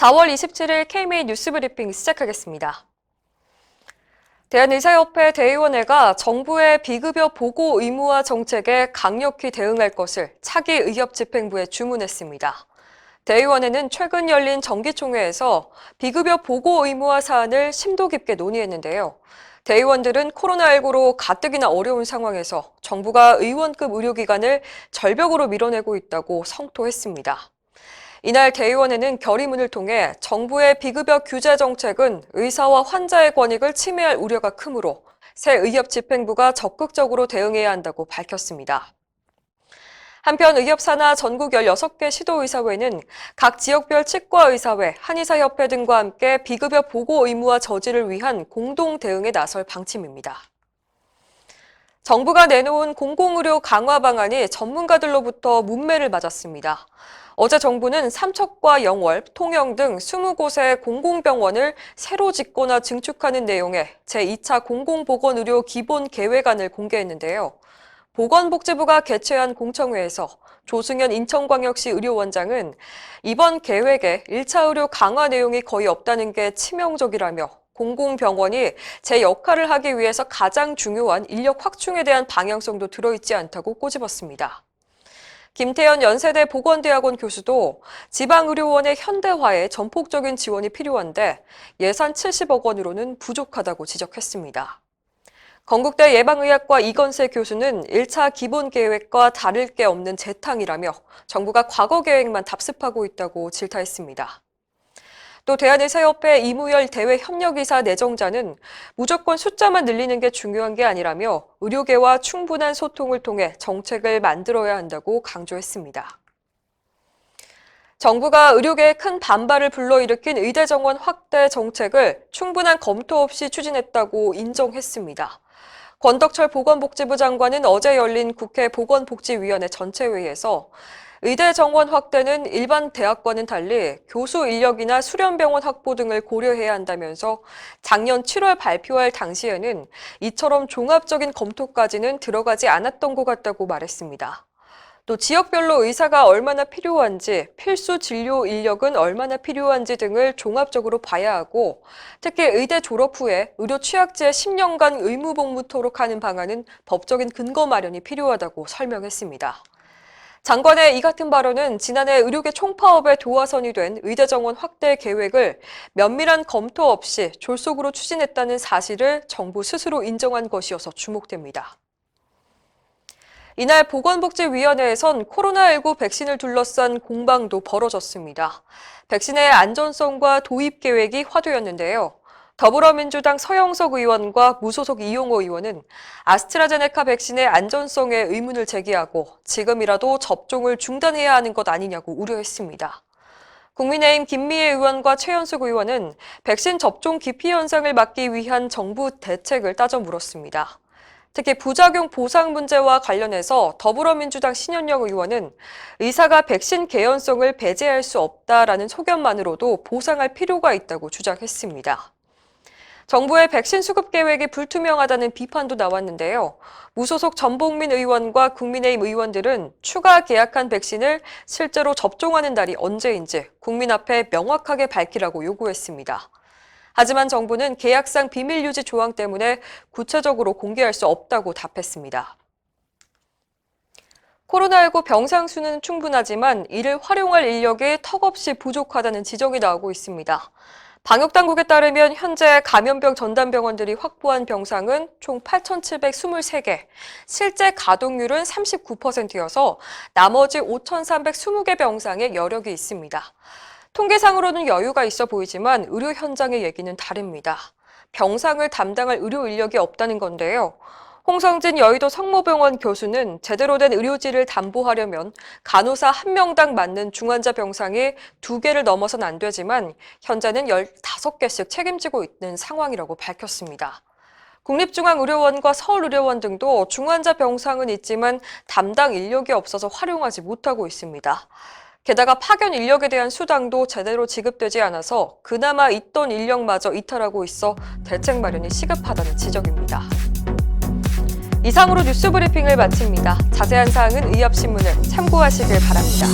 4월 27일 KMA 뉴스브리핑 시작하겠습니다. 대한의사협회 대의원회가 정부의 비급여 보고 의무화 정책에 강력히 대응할 것을 차기 의협집행부에 주문했습니다. 대의원회는 최근 열린 정기총회에서 비급여 보고 의무화 사안을 심도 깊게 논의했는데요. 대의원들은 코로나19로 가뜩이나 어려운 상황에서 정부가 의원급 의료기관을 절벽으로 밀어내고 있다고 성토했습니다. 이날 대의원회는 결의문을 통해 정부의 비급여 규제 정책은 의사와 환자의 권익을 침해할 우려가 크므로 새 의협집행부가 적극적으로 대응해야 한다고 밝혔습니다. 한편 의협산하 전국 16개 시도의사회는 각 지역별 치과의사회, 한의사협회 등과 함께 비급여 보고 의무화 저지를 위한 공동 대응에 나설 방침입니다. 정부가 내놓은 공공의료 강화 방안이 전문가들로부터 문매를 맞았습니다. 어제 정부는 삼척과 영월, 통영 등 20곳의 공공병원을 새로 짓거나 증축하는 내용의 제2차 공공보건의료 기본계획안을 공개했는데요. 보건복지부가 개최한 공청회에서 조승현 인천광역시 의료원장은 이번 계획에 1차 의료 강화 내용이 거의 없다는 게 치명적이라며 공공병원이 제 역할을 하기 위해서 가장 중요한 인력 확충에 대한 방향성도 들어있지 않다고 꼬집었습니다. 김태현 연세대 보건대학원 교수도 지방의료원의 현대화에 전폭적인 지원이 필요한데 예산 70억 원으로는 부족하다고 지적했습니다. 건국대 예방의학과 이건세 교수는 1차 기본계획과 다를 게 없는 재탕이라며 정부가 과거 계획만 답습하고 있다고 질타했습니다. 또 대한의사협회 이무열 대외협력이사 내정자는 무조건 숫자만 늘리는 게 중요한 게 아니라며 의료계와 충분한 소통을 통해 정책을 만들어야 한다고 강조했습니다. 정부가 의료계에 큰 반발을 불러일으킨 의대 정원 확대 정책을 충분한 검토 없이 추진했다고 인정했습니다. 권덕철 보건복지부 장관은 어제 열린 국회 보건복지위원회 전체회의에서 의대 정원 확대는 일반 대학과는 달리 교수 인력이나 수련병원 확보 등을 고려해야 한다면서 작년 7월 발표할 당시에는 이처럼 종합적인 검토까지는 들어가지 않았던 것 같다고 말했습니다. 또 지역별로 의사가 얼마나 필요한지, 필수 진료 인력은 얼마나 필요한지 등을 종합적으로 봐야 하고 특히 의대 졸업 후에 의료 취약지에 10년간 의무 복무토록 하는 방안은 법적인 근거 마련이 필요하다고 설명했습니다. 장관의 이 같은 발언은 지난해 의료계 총파업의 도화선이 된 의대 정원 확대 계획을 면밀한 검토 없이 졸속으로 추진했다는 사실을 정부 스스로 인정한 것이어서 주목됩니다. 이날 보건복지위원회에선 코로나19 백신을 둘러싼 공방도 벌어졌습니다. 백신의 안전성과 도입 계획이 화두였는데요. 더불어민주당 서영석 의원과 무소속 이용호 의원은 아스트라제네카 백신의 안전성에 의문을 제기하고 지금이라도 접종을 중단해야 하는 것 아니냐고 우려했습니다. 국민의힘 김미애 의원과 최현숙 의원은 백신 접종 기피 현상을 막기 위한 정부 대책을 따져 물었습니다. 특히 부작용 보상 문제와 관련해서 더불어민주당 신현영 의원은 의사가 백신 개연성을 배제할 수 없다라는 소견만으로도 보상할 필요가 있다고 주장했습니다. 정부의 백신 수급 계획이 불투명하다는 비판도 나왔는데요. 무소속 전복민 의원과 국민의힘 의원들은 추가 계약한 백신을 실제로 접종하는 날이 언제인지 국민 앞에 명확하게 밝히라고 요구했습니다. 하지만 정부는 계약상 비밀 유지 조항 때문에 구체적으로 공개할 수 없다고 답했습니다. 코로나19 병상 수는 충분하지만 이를 활용할 인력이 턱없이 부족하다는 지적이 나오고 있습니다. 방역당국에 따르면 현재 감염병 전담병원들이 확보한 병상은 총 8,723개, 실제 가동률은 39%여서 나머지 5,320개 병상에 여력이 있습니다. 통계상으로는 여유가 있어 보이지만 의료 현장의 얘기는 다릅니다. 병상을 담당할 의료 인력이 없다는 건데요. 홍성진 여의도 성모병원 교수는 제대로 된 의료진을 담보하려면 간호사 1명당 맞는 중환자 병상이 2개를 넘어선 안 되지만 현재는 15개씩 책임지고 있는 상황이라고 밝혔습니다. 국립중앙의료원과 서울의료원 등도 중환자 병상은 있지만 담당 인력이 없어서 활용하지 못하고 있습니다. 게다가 파견 인력에 대한 수당도 제대로 지급되지 않아서 그나마 있던 인력마저 이탈하고 있어 대책 마련이 시급하다는 지적입니다. 이상으로 뉴스 브리핑을 마칩니다. 자세한 사항은 의협신문을 참고하시길 바랍니다.